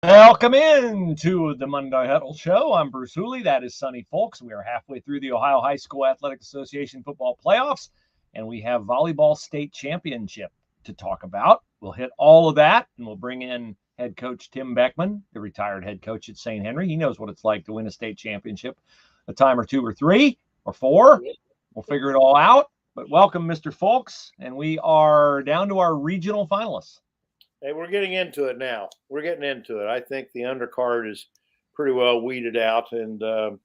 Welcome in to the Monday Huddle Show. I'm Bruce Hooley. That is Sonny Folks. We are halfway through the Ohio High School Athletic Association football playoffs, and we have volleyball state championship to talk about. We'll hit all of that, and we'll bring in head coach Tim Boeckman, the retired head coach at St. Henry. He knows what it's like to win a state championship a time or two or three or four. We'll figure it all out. But welcome, Mr. Folks, and we are down to our regional finalists. Hey, we're getting into it now. We're getting into it. I think the undercard is pretty well weeded out, and would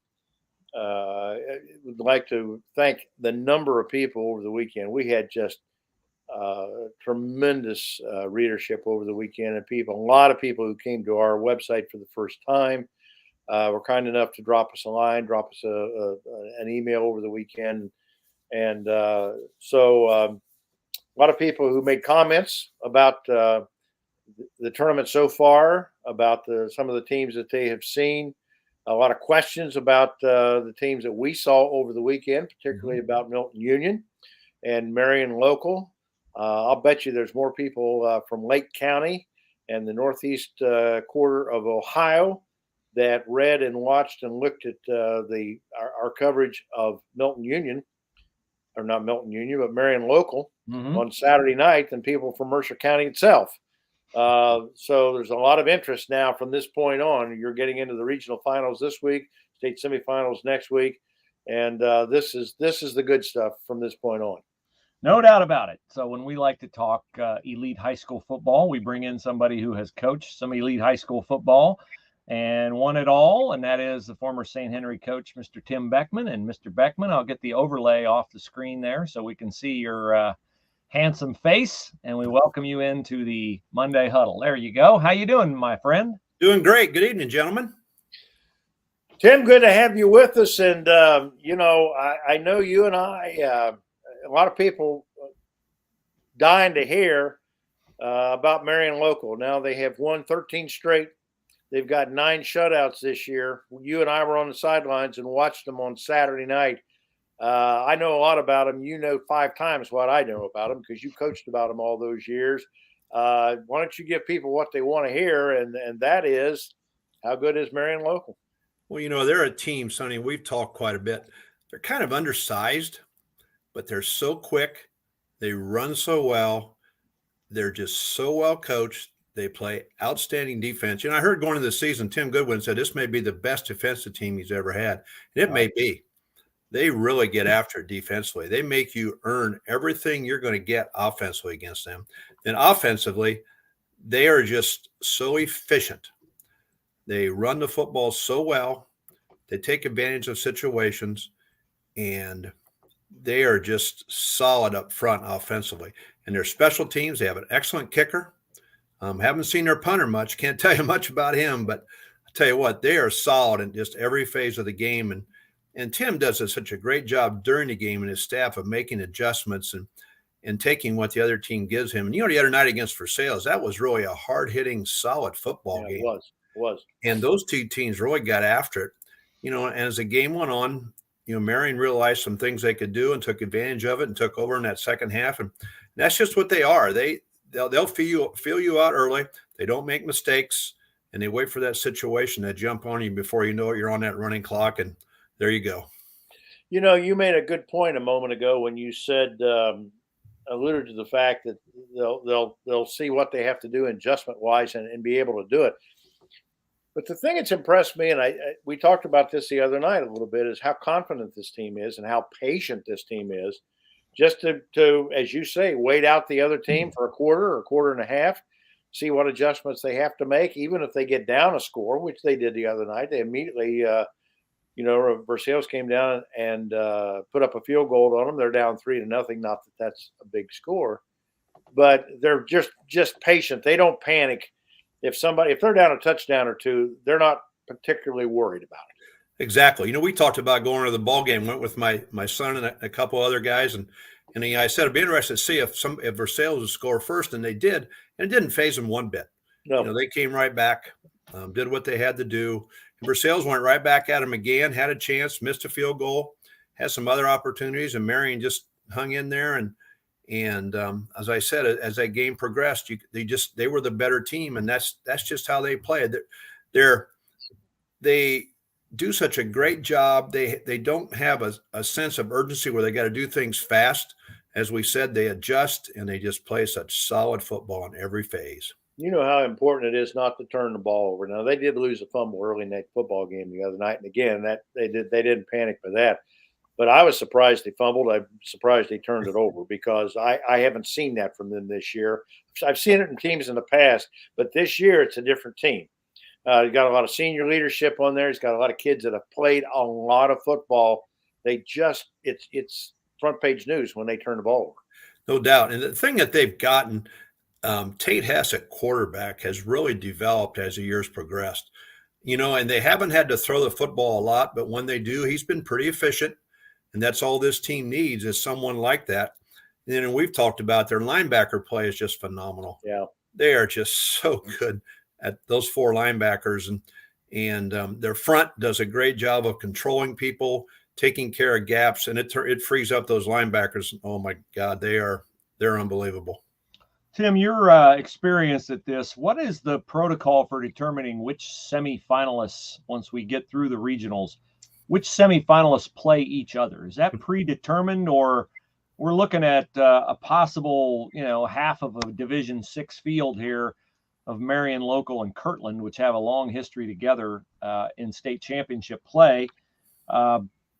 like to thank the number of people over the weekend. We had just tremendous readership over the weekend, and a lot of people who came to our website for the first time were kind enough to drop us a line, drop us an email over the weekend, and so a lot of people who made comments about the tournament so far, about some of the teams that they have seen, a lot of questions about the teams that we saw over the weekend, particularly about Milton Union and Marion Local. I'll bet you there's more people from Lake County and the northeast quarter of Ohio that read and watched and looked at our coverage of Milton Union, or not Milton Union, but Marion Local on Saturday night than people from Mercer County itself. So there's a lot of interest now from this point on. You're getting into the regional finals this week, state semifinals next week, and this is the good stuff from this point on. No doubt about it. So when we like to talk elite high school football, we bring in somebody who has coached some elite high school football and won it all, and that is the former St. Henry coach, Mr. Tim Boeckman. And Mr. Boeckman, I'll get the overlay off the screen there so we can see your handsome face, and we welcome you into the Monday Huddle. There you go. How you doing, my friend? Doing great. Good evening, gentlemen. Tim, good to have you with us. And, I know you and I, a lot of people dying to hear about Marion Local. Now they have won 13 straight. They've got 9 shutouts this year. You and I were on the sidelines and watched them on Saturday night. I know a lot about them. You know 5 times what I know about them because you coached about them all those years. Why don't you give people what they want to hear, and that is, how good is Marion Local? Well, they're a team, Sonny. We've talked quite a bit. They're kind of undersized, but they're so quick. They run so well. They're just so well coached. They play outstanding defense. I heard going into the season, Tim Goodwin said this may be the best defensive team he's ever had, and it may be. They really get after it defensively. They make you earn everything you're going to get offensively against them. Then offensively, they are just so efficient. They run the football so well. They take advantage of situations, and they are just solid up front offensively. And their special teams, they have an excellent kicker. Haven't seen their punter much. Can't tell you much about him, but I tell you what, they are solid in just every phase of the game. And Tim does such a great job during the game and his staff of making adjustments and taking what the other team gives him. And the other night against Versailles, that was really a hard-hitting, solid football game. It was. And those two teams really got after it. And as the game went on, Marion realized some things they could do and took advantage of it and took over in that second half. And that's just what they are. They'll feel you out early. They don't make mistakes, and they wait for that situation to jump on you before you know it. You're on that running clock, and there you go. You made a good point a moment ago when you said, alluded to the fact that they'll see what they have to do adjustment wise and be able to do it. But the thing that's impressed me, and we talked about this the other night a little bit, is how confident this team is and how patient this team is. Just to, as you say, wait out the other team for a quarter or a quarter and a half, see what adjustments they have to make, even if they get down a score, which they did the other night. They immediately, Versailles came down and put up a field goal on them. They're down 3-0. Not that that's a big score, but they're just patient. They don't panic. If they're down a touchdown or two, they're not particularly worried about it. Exactly. We talked about going to the ball game. Went with my son and a couple other guys, and I said I'd be interested to see if Versailles would score first, and they did, and it didn't faze them one bit. No, they came right back, did what they had to do. And Versailles went right back at them again, had a chance, missed a field goal, had some other opportunities, and Marion just hung in there, and And as I said, as that game progressed, they were the better team, and that's just how they play. They do such a great job. They don't have a sense of urgency where they got to do things fast. As we said, they adjust and they just play such solid football in every phase. You know how important it is not to turn the ball over. Now they did lose a fumble early in that football game the other night, and again that they didn't panic for that. But I was surprised they fumbled. I'm surprised they turned it over because I haven't seen that from them this year. I've seen it in teams in the past, but this year it's a different team. He's got a lot of senior leadership on there. He's got a lot of kids that have played a lot of football. It's front page news when they turn the ball over. No doubt. And the thing that they've gotten, Tate Hess at quarterback has really developed as the years progressed. And they haven't had to throw the football a lot, but when they do, he's been pretty efficient. And that's all this team needs is someone like that. And we've talked about their linebacker play is just phenomenal. Yeah. They are just so good at those four linebackers. And their front does a great job of controlling people, taking care of gaps, and it frees up those linebackers. Oh, my God, they're unbelievable. Tim, your experience at this, what is the protocol for determining which semifinalists, once we get through the regionals, which semifinalists play each other? Is that predetermined, or we're looking at a possible, half of a Division VI field here of Marion Local and Kirtland, which have a long history together in state championship play?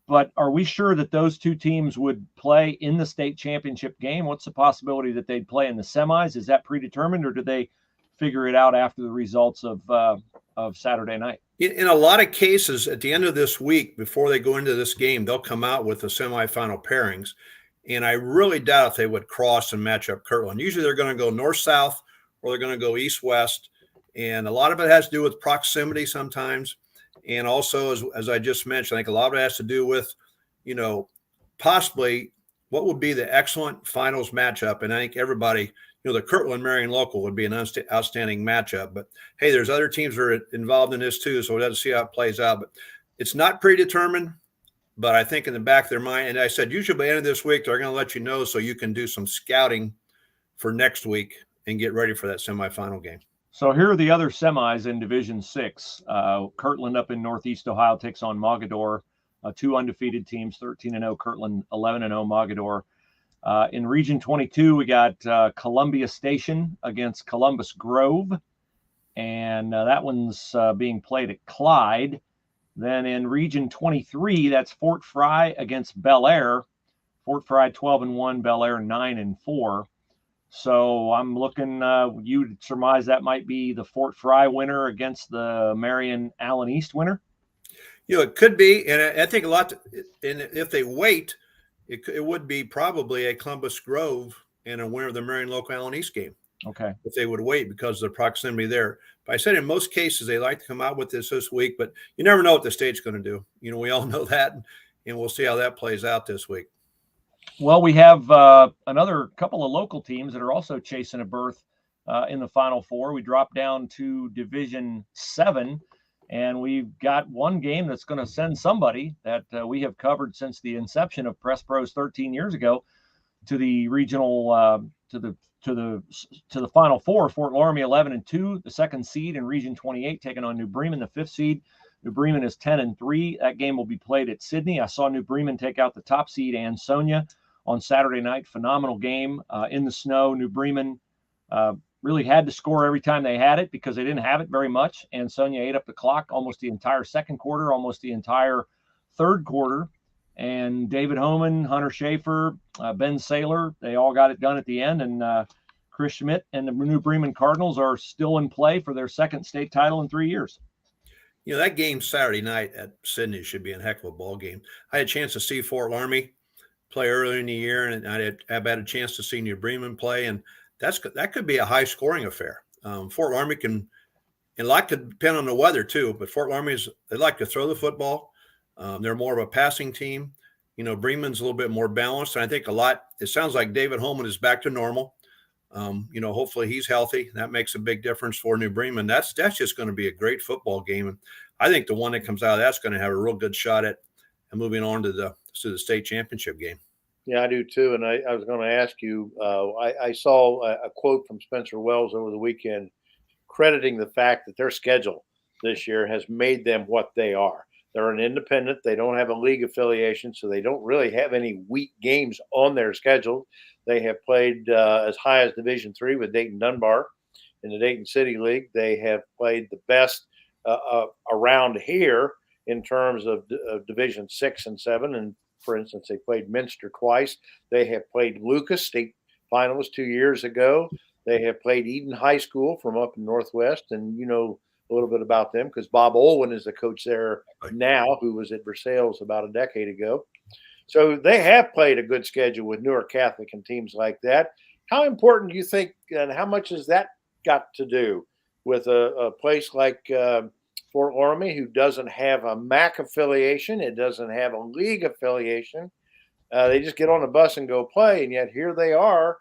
But are we sure that those two teams would play in the state championship game? What's the possibility that they'd play in the semis? Is that predetermined, or do they figure it out after the results of Saturday night? In a lot of cases, at the end of this week, before they go into this game, they'll come out with the semifinal pairings. And I really doubt if they would cross and match up Kirtland. Usually they're going to go north-south or they're going to go east-west. And a lot of it has to do with proximity sometimes. And also, as I just mentioned, I think a lot of it has to do with, possibly what would be the excellent finals matchup. And I think everybody, the Kirtland Marion Local would be an outstanding matchup. But, hey, there's other teams that are involved in this too, so we'll have to see how it plays out. But it's not predetermined, but I think in the back of their mind, and I said usually by the end of this week, they're going to let you know so you can do some scouting for next week and get ready for that semifinal game. So here are the other semis in Division VI. Kirtland up in Northeast Ohio takes on Mogador, two undefeated teams, 13-0 Kirtland, 11-0 Mogador. In Region 22, we got Columbia Station against Columbus Grove, and that one's being played at Clyde. Then in Region 23, that's Fort Fry against Bel Air. Fort Fry 12-1, Bel Air 9-4. So I'm looking, you'd surmise that might be the Fort Fry winner against the Marion Allen East winner? It could be. And I think and if they wait, it would be probably a Columbus Grove and a winner of the Marion Local Allen East game. Okay. If they would wait because of the proximity there. But I said in most cases, they like to come out with this week, but you never know what the state's going to do. We all know that, and we'll see how that plays out this week. Well, we have another couple of local teams that are also chasing a berth in the Final Four. We dropped down to Division VII, and we've got one game that's going to send somebody that we have covered since the inception of Press Pros 13 years ago to the regional to the Final Four. Fort Laramie 11-2, the second seed in Region 28, taking on New Bremen, the fifth seed. New Bremen is 10-3. That game will be played at Sydney. I saw New Bremen take out the top seed Ansonia on Saturday night. Phenomenal game in the snow. New Bremen really had to score every time they had it because they didn't have it very much. Ansonia ate up the clock almost the entire second quarter, almost the entire third quarter. And David Homan, Hunter Schaefer, Ben Saylor, they all got it done at the end. And Chris Schmidt and the New Bremen Cardinals are still in play for their second state title in 3 years. That game Saturday night at Sydney should be a heck of a ball game. I had a chance to see Fort Laramie play earlier in the year, and I've had a chance to see New Bremen play, and that could be a high-scoring affair. Fort Laramie can, and a lot could depend on the weather too, but Fort Laramie they like to throw the football. They're more of a passing team. Bremen's a little bit more balanced, and I think it sounds like David Holman is back to normal. Hopefully he's healthy. That makes a big difference for New Bremen. That's just going to be a great football game. And I think the one that comes out of that's going to have a real good shot at moving on to the state championship game. Yeah, I do too. And I was going to ask you, I saw a quote from Spencer Wells over the weekend crediting the fact that their schedule this year has made them what they are. They're an independent. They don't have a league affiliation, so they don't really have any weak games on their schedule. They have played as high as Division III with Dayton Dunbar in the Dayton City League. They have played the best around here in terms of Division 6 and 7. And for instance, they played Minster twice. They have played Lucas, state finalist 2 years ago. They have played Eden High School from up in Northwest, and you know a little bit about them because Bob Olwin is the coach there now, who was at Versailles about a decade ago. So they have played a good schedule with Newark Catholic and teams like that. How important do you think, and how much has that got to do with a place like Fort Laramie, who doesn't have a MAC affiliation, it doesn't have a league affiliation? They just get on the bus and go play, and yet here they are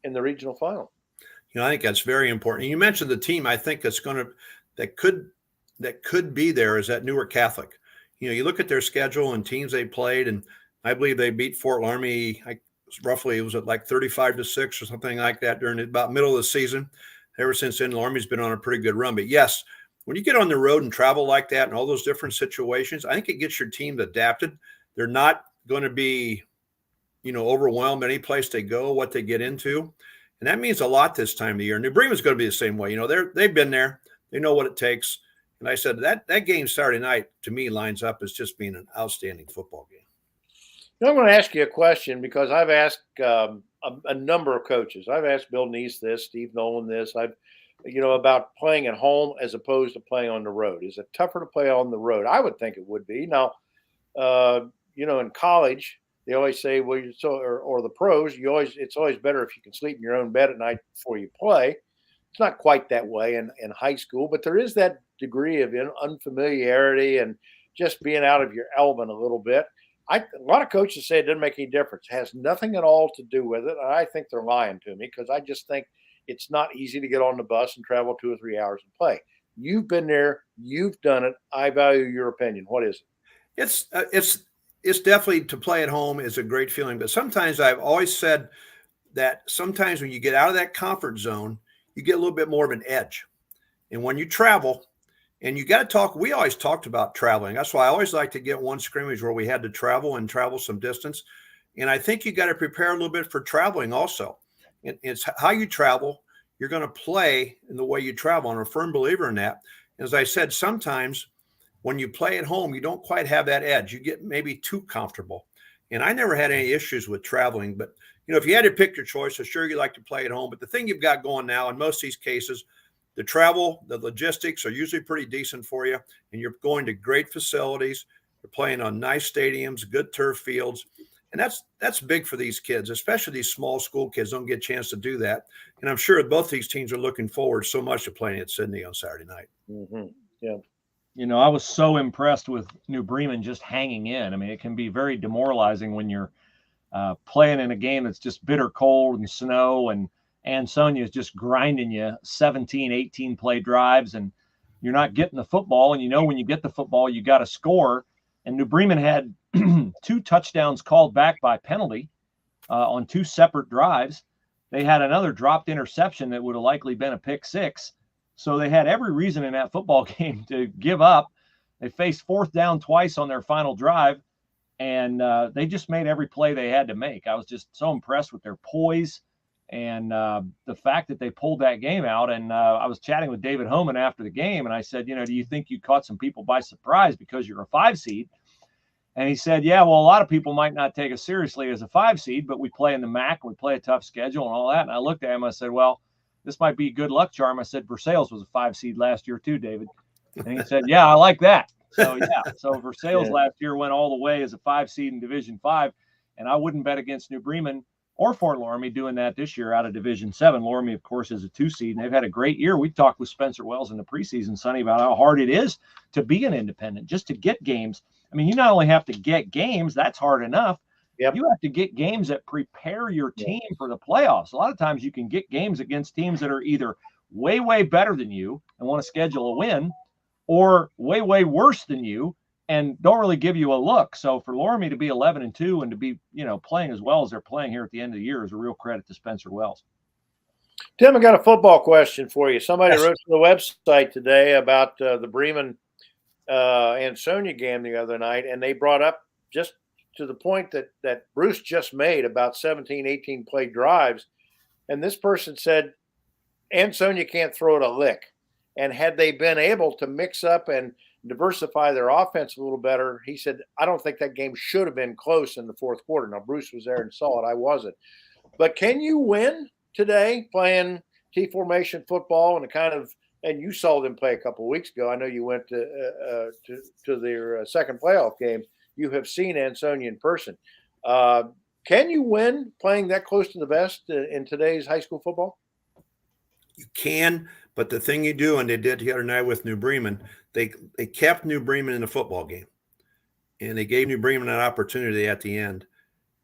in the regional final. You know, I think that's very important. You mentioned the team. I think that could be there is at Newark Catholic. You know, you look at their schedule and teams they played, and I believe they beat Fort Laramie. Roughly, it was at like 35-6 or something like that during about middle of the season. Ever since then, Laramie's been on a pretty good run. But yes, when you get on the road and travel like that and all those different situations, I think it gets your team adapted. They're not going to be, you know, overwhelmed any place they go, what they get into. And that means a lot this time of the year. New Bremen's going to be the same way. You know, they've been there. They know what it takes. And I said that game Saturday night, to me, lines up as just being an outstanding football game. Now, I'm going to ask you a question because I've asked a number of coaches. I've asked Bill Neese this, Steve Nolan this. About playing at home as opposed to playing on the road. Is it tougher to play on the road? I would think it would be. Now, in college, they always say, well, or the pros, it's always better if you can sleep in your own bed at night before you play. It's not quite that way in high school, but there is that degree of unfamiliarity and just being out of your element a little bit. A lot of coaches say it doesn't make any difference. It has nothing at all to do with it. And I think they're lying to me because I just think it's not easy to get on the bus and travel 2 or 3 hours and play. You've been there. You've done it. I value your opinion. What is it? It's definitely to play at home is a great feeling. But sometimes I've always said that sometimes when you get out of that comfort zone, you get a little bit more of an edge. And when you travel, and you got to talk, we always talked about traveling. That's why I always like to get one scrimmage where we had to travel some distance. And I think you got to prepare a little bit for traveling also. It's how you travel. You're going to play in the way you travel. I'm a firm believer in that. As I said, sometimes when you play at home, you don't quite have that edge. You get maybe too comfortable. And I never had any issues with traveling. But, if you had to pick your choice, I'm sure you like to play at home. But the thing you've got going now in most of these cases, the travel, the logistics are usually pretty decent for you. And you're going to great facilities. You're playing on nice stadiums, good turf fields. And that's big for these kids, especially these small school kids don't get a chance to do that. And I'm sure both these teams are looking forward so much to playing at Sydney on Saturday night. Mm-hmm. Yeah. I was so impressed with New Bremen just hanging in. I mean, it can be very demoralizing when you're playing in a game that's just bitter cold and snow, and Sonia is just grinding you 17, 18 play drives, and you're not getting the football. And when you get the football, you got to score. And New Bremen had 2 touchdowns called back by penalty on 2 separate drives. They had another dropped interception that would have likely been a pick 6. So they had every reason in that football game to give up. They faced 4th down twice on their final drive, and they just made every play they had to make. I was just so impressed with their poise and the fact that they pulled that game out. And I was chatting with David Homan after the game, and I said, do you think you caught some people by surprise because you're a 5 seed? And he said, yeah, well, a lot of people might not take us seriously as a 5 seed, but we play in the MAC, and we play a tough schedule and all that. And I looked at him, I said, well, this might be a good luck charm. I said, Versailles was a 5 seed last year too, David. And he said, yeah, I like that. So, yeah. So Versailles last year went all the way as a 5 seed in Division 5. And I wouldn't bet against New Bremen or Fort Laramie doing that this year out of Division 7. Laramie, of course, is a 2 seed, and they've had a great year. We talked with Spencer Wells in the preseason, Sonny, about how hard it is to be an independent, just to get games. I mean, you not only have to get games, that's hard enough. Yep. You have to get games that prepare your team for the playoffs. A lot of times you can get games against teams that are either way, way better than you and want to schedule a win, or way, way worse than you and don't really give you a look. So for Laramie to be 11-2 and to be, playing as well as they're playing here at the end of the year is a real credit to Spencer Wells. Tim, I got a football question for you. Somebody Yes. wrote to the website today about the Bremen Ansonia game the other night, and they brought up just to the point that Bruce just made about 17, 18 play drives. And this person said Ansonia can't throw it a lick. And had they been able to mix up and diversify their offense a little better, he said, I don't think that game should have been close in the fourth quarter. Now, Bruce was there and saw it. I wasn't. But can you win today playing T formation football and you saw them play a couple of weeks ago. I know you went to their second playoff game. You have seen Ansonia in person. Can you win playing that close to the vest in today's high school football? You can, but the thing you do, and they did the other night with New Bremen, they kept New Bremen in the football game, and they gave New Bremen an opportunity at the end.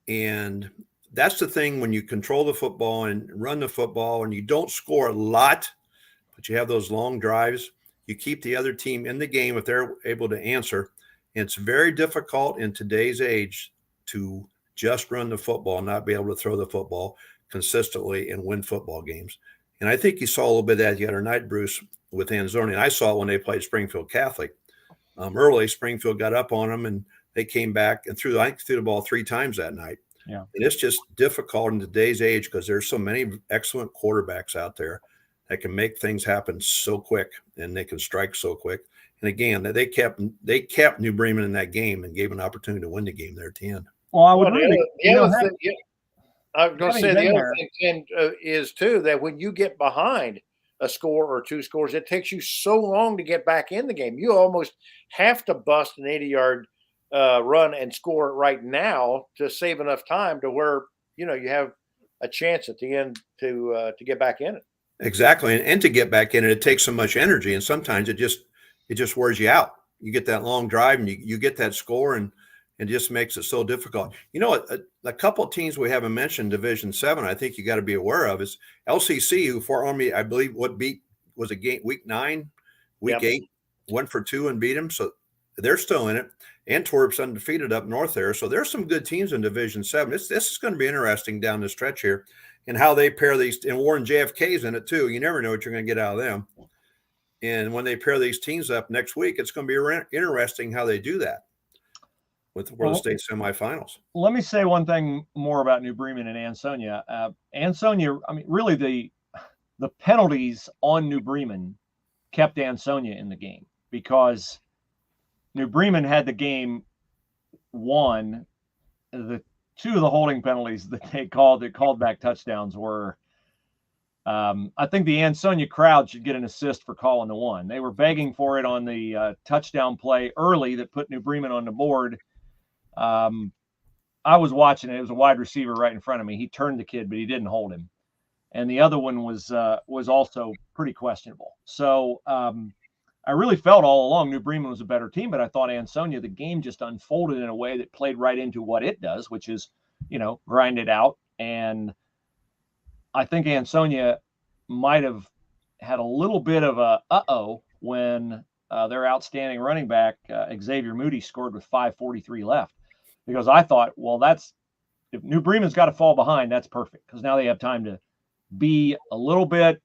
And that's the thing when you control the football and run the football and you don't score a lot, but you have those long drives, you keep the other team in the game if they're able to answer. And it's very difficult in today's age to just run the football and not be able to throw the football consistently and win football games. And I think you saw a little bit of that the other night, Bruce, with Ansonia. And I saw it when they played Springfield Catholic. Early, Springfield got up on them, and they came back and threw the ball 3 times that night. Yeah. And it's just difficult in today's age because there's so many excellent quarterbacks out there that can make things happen so quick, and they can strike so quick. And again, they kept New Bremen in that game and gave an opportunity to win the game there at the end. Well, I would the other thing, I was going to say the other thing, Ken, is too that when you get behind a score or 2 scores, it takes you so long to get back in the game. You almost have to bust an 80-yard run and score it right now to save enough time to where you have a chance at the end to get back in it. Exactly, and to get back in it takes so much energy, and sometimes it just wears you out. You get that long drive, and you get that score, and it just makes it so difficult. A couple of teams we haven't mentioned, Division 7, I think you got to be aware of is LCC, who for Army, I believe, was a game week 9, week 8, went for 2 and beat them, so they're still in it. Antwerp's undefeated up north there, so there's some good teams in Division 7. This is going to be interesting down the stretch here, and how they pair these. And Warren JFK's in it too. You never know what you're going to get out of them. And when they pair these teams up next week, it's going to be interesting how they do that with the World State semifinals. Let me say one thing more about New Bremen and Ansonia. Ansonia, I mean, really the penalties on New Bremen kept Ansonia in the game because New Bremen had the game won. The 2 of the holding penalties that they called back touchdowns were, I think the Ansonia crowd should get an assist for calling the one. They were begging for it on the touchdown play early that put New Bremen on the board. I was watching it. It was a wide receiver right in front of me. He turned the kid, but he didn't hold him. And the other one was also pretty questionable. So I really felt all along New Bremen was a better team, but I thought Ansonia, the game just unfolded in a way that played right into what it does, which is, grind it out. And I think Ansonia might have had a little bit of a when their outstanding running back, Xavier Moody, scored with 5:43 left. Because I thought, well, if New Bremen's got to fall behind, that's perfect. Because now they have time to be a little bit,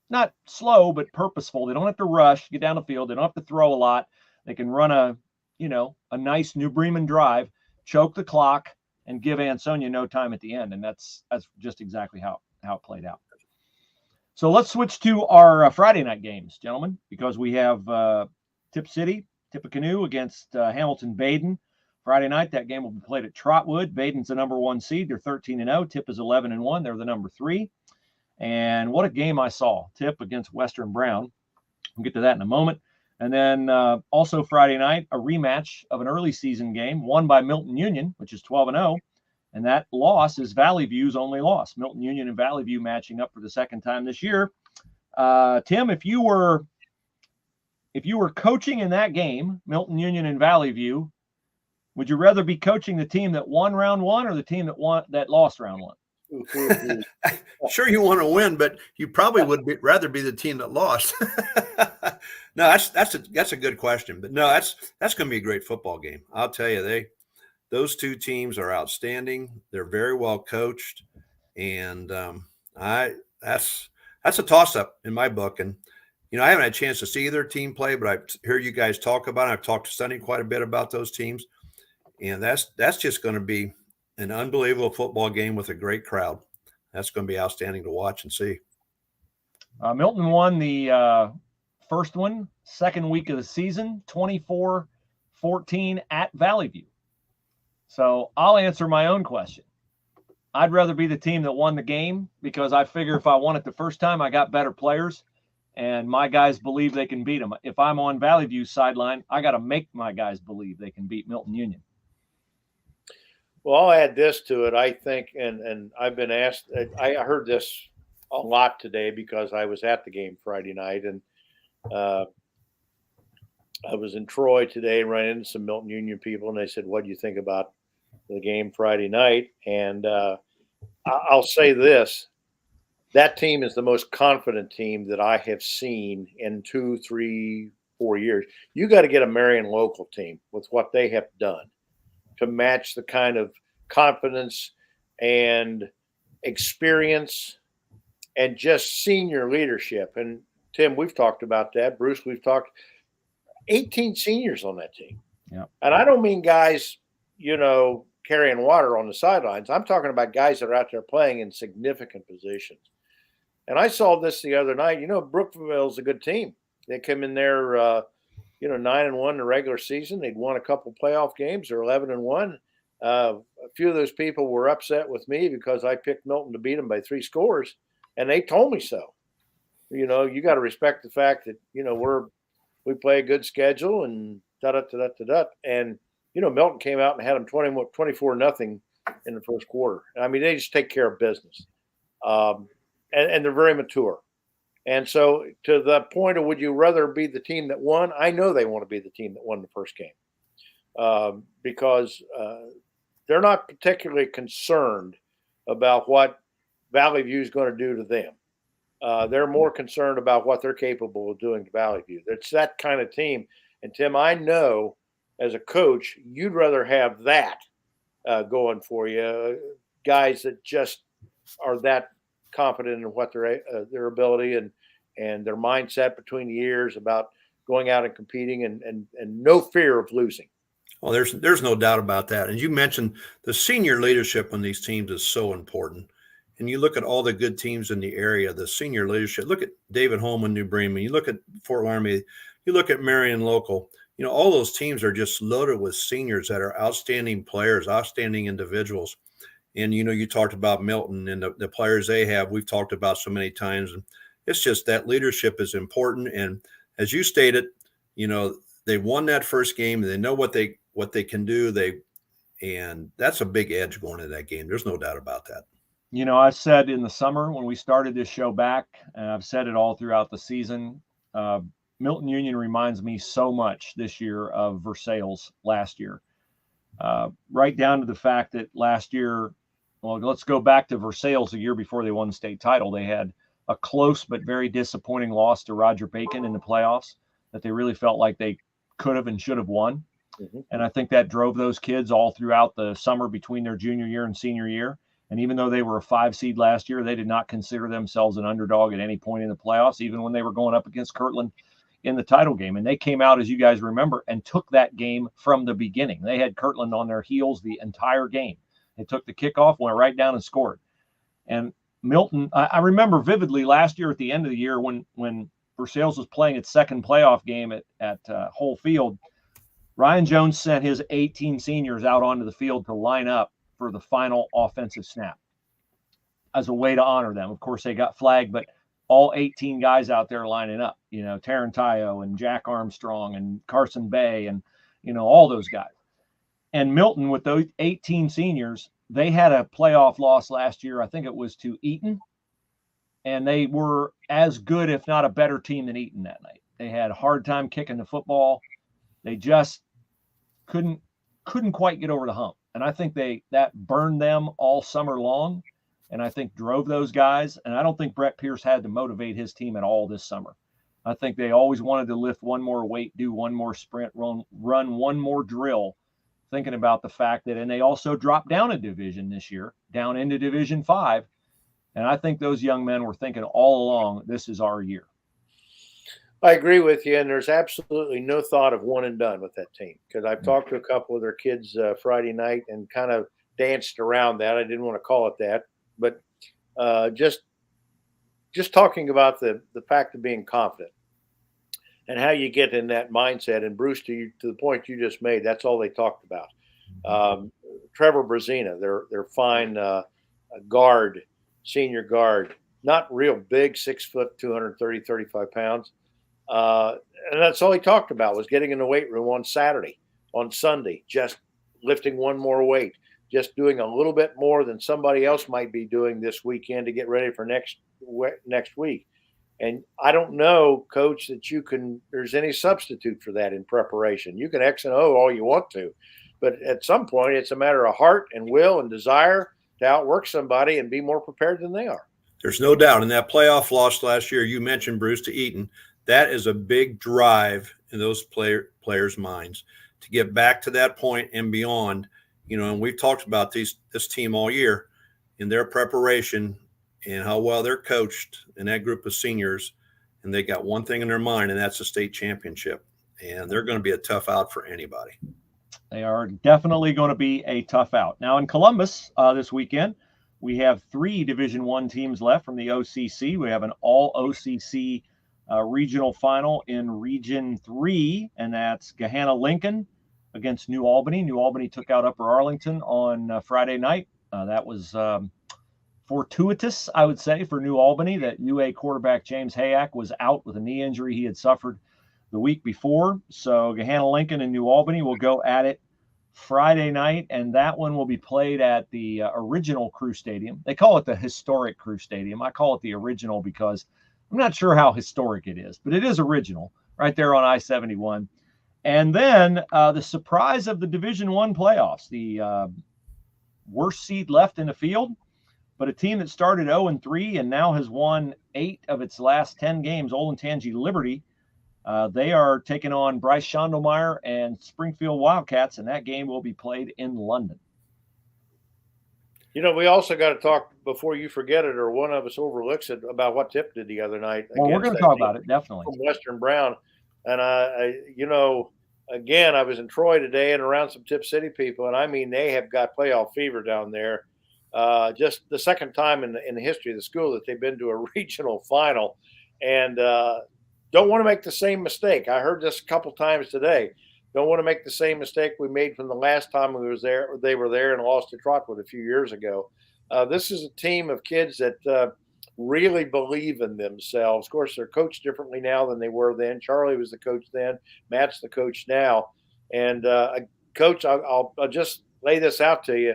not slow, but purposeful. They don't have to rush, get down the field. They don't have to throw a lot. They can run a nice New Bremen drive, choke the clock, and give Ansonia no time at the end. And that's just exactly how it played out. So let's switch to our Friday night games, gentlemen, because we have Tippecanoe against Hamilton Baden. Friday night, that game will be played at Trotwood. Baden's the number 1 seed. They're 13-0. Tip is 11-1. They're the number 3. And what a game I saw. Tip against Western Brown. We'll get to that in a moment. And then also Friday night, a rematch of an early season game won by Milton Union, which is 12-0. And that loss is Valley View's only loss. Milton Union and Valley View matching up for the second time this year. Tim, if you were coaching in that game, Milton Union and Valley View, would you rather be coaching the team that won round 1 or the team that lost round 1? Sure, you want to win, but you probably would rather be the team that lost. No, that's a good question, but no, that's going to be a great football game. I'll tell you, those two teams are outstanding. They're very well coached, and that's a toss up in my book. And I haven't had a chance to see either team play, but I hear you guys talk about it. I've talked to Sonny quite a bit about those teams, and that's just going to be an unbelievable football game with a great crowd. That's going to be outstanding to watch and see. Milton won the first one, second week of the season, 24-14 at Valley View. So I'll answer my own question. I'd rather be the team that won the game because I figure if I won it the first time, I got better players and my guys believe they can beat them. If I'm on Valley View's sideline, I got to make my guys believe they can beat Milton Union. Well, I'll add this to it. I think, and I've been asked, I heard this a lot today because I was at the game Friday night, and I was in Troy today, ran into some Milton Union people, and they said, "What do you think about the game Friday night?" And I'll say this: that team is the most confident team that I have seen in 2, 3, 4 years. You got to get a Marion local team with what they have done to match the kind of confidence and experience and just senior leadership. And Tim, we've talked about that. Bruce, we've talked 18 seniors on that team. Yeah. And I don't mean guys, carrying water on the sidelines. I'm talking about guys that are out there playing in significant positions. And I saw this the other night. Brookville's a good team. They come in there, 9-1 in the regular season. They'd won a couple playoff games. They're 11-1. A few of those people were upset with me because I picked Milton to beat them by 3 scores, and they told me so. You got to respect the fact that we play a good schedule and da-da-da-da-da-da. And Milton came out and had them 24-0 in the first quarter. I mean, they just take care of business, and they're very mature. And so to the point of would you rather be the team that won, I know they want to be the team that won the first game because they're not particularly concerned about what Valley View is going to do to them. They're more concerned about what they're capable of doing to Valley View. It's that kind of team. And, Tim, I know as a coach, you'd rather have that going for you, guys that just are that confident in what their ability and their mindset between the ears about going out and competing and no fear of losing. Well, there's no doubt about that. And you mentioned the senior leadership on these teams is so important. And you look at all the good teams in the area, the senior leadership. Look at David Holman, New Bremen. You look at Fort Laramie. You look at Marion Local. All those teams are just loaded with seniors that are outstanding players, outstanding individuals. And, you talked about Milton and the players they have. We've talked about so many times. And it's just that leadership is important. And as you stated, they won that first game. They know what they can do. And that's a big edge going into that game. There's no doubt about that. I said in the summer when we started this show back, and I've said it all throughout the season, Milton Union reminds me so much this year of Versailles last year. Right down to the fact that last year, well, let's go back to Versailles a year before they won the state title. They had a close but very disappointing loss to Roger Bacon in the playoffs that they really felt like they could have and should have won. Mm-hmm. And I think that drove those kids all throughout the summer between their junior year and senior year. And even though they were a 5 seed last year, they did not consider themselves an underdog at any point in the playoffs, even when they were going up against Kirtland in the title game. And they came out, as you guys remember, and took that game from the beginning. They had Kirtland on their heels the entire game. They took the kickoff, went right down and scored. And Milton, I remember vividly last year at the end of the year when Versailles was playing its second playoff game at Whole Field, Ryan Jones sent his 18 seniors out onto the field to line up for the final offensive snap as a way to honor them. Of course, they got flagged, but all 18 guys out there lining up, Tarantayo and Jack Armstrong and Carson Bay and, all those guys. And Milton, with those 18 seniors, they had a playoff loss last year. I think it was to Eaton. And they were as good, if not a better team than Eaton that night. They had a hard time kicking the football. They just couldn't quite get over the hump. And I think that burned them all summer long. and I think drove those guys. And I don't think Brett Pierce had to motivate his team at all this summer. I think they always wanted to lift one more weight, do one more sprint, run one more drill, thinking about the fact that, and they also dropped down a division this year, down into Division 5. And I think those young men were thinking all along, this is our year. I agree with you, and there's absolutely no thought of one and done with that team, because I've talked to a couple of their kids Friday night and kind of danced around that. I didn't want to call it that, but just talking about the fact of being confident and how you get in that mindset. And Bruce, to the point you just made, that's all they talked about. Trevor Brazina, their fine guard, senior guard, not real big, 6 foot, 230, 35 pounds. And that's all he talked about, was getting in the weight room on Saturday, on Sunday, just lifting one more weight, just doing a little bit more than somebody else might be doing this weekend to get ready for next week. And I don't know, Coach, that there's any substitute for that in preparation. You can X and O all you want to, but at some point it's a matter of heart and will and desire to outwork somebody and be more prepared than they are. There's no doubt. In that playoff loss last year, you mentioned, Bruce, to Eaton, that is a big drive in those players' minds to get back to that point and beyond. And we've talked about this team all year in their preparation and how well they're coached in that group of seniors. And they got one thing in their mind, and that's a state championship. And they're going to be a tough out for anybody. They are definitely going to be a tough out. Now in Columbus this weekend, we have 3 Division I teams left from the OCC. We have an all OCC regional final in Region 3, and that's Gahanna-Lincoln against New Albany. New Albany took out Upper Arlington on Friday night. That was fortuitous, I would say, for New Albany, that UA quarterback James Hayak was out with a knee injury he had suffered the week before. So Gahanna-Lincoln and New Albany will go at it Friday night, and that one will be played at the original Crew Stadium. They call it the historic Crew Stadium. I call it the original because I'm not sure how historic it is, but it is original, right there on I-71. And then the surprise of the Division I playoffs, the worst seed left in the field, but a team that started 0-3 and now has won 8 of its last 10 games, Olentangy Liberty. They are taking on Bryce Schondelmeyer and Springfield Wildcats, and that game will be played in London. We also got to talk, before you forget it or one of us overlooks it, about what Tip did the other night. Well, we're going to talk about it, definitely. From Western Brown. And, again, I was in Troy today and around some Tip City people, and I mean, they have got playoff fever down there. Just the second time in the history of the school that they've been to a regional final, and don't want to make the same mistake. I heard this a couple times today. Don't want to make the same mistake we made from the last time they were there and lost to Trotwood a few years ago. This is a team of kids that really believe in themselves. Of course, they're coached differently now than they were then. Charlie was the coach then. Matt's the coach now. And Coach, I'll just lay this out to you.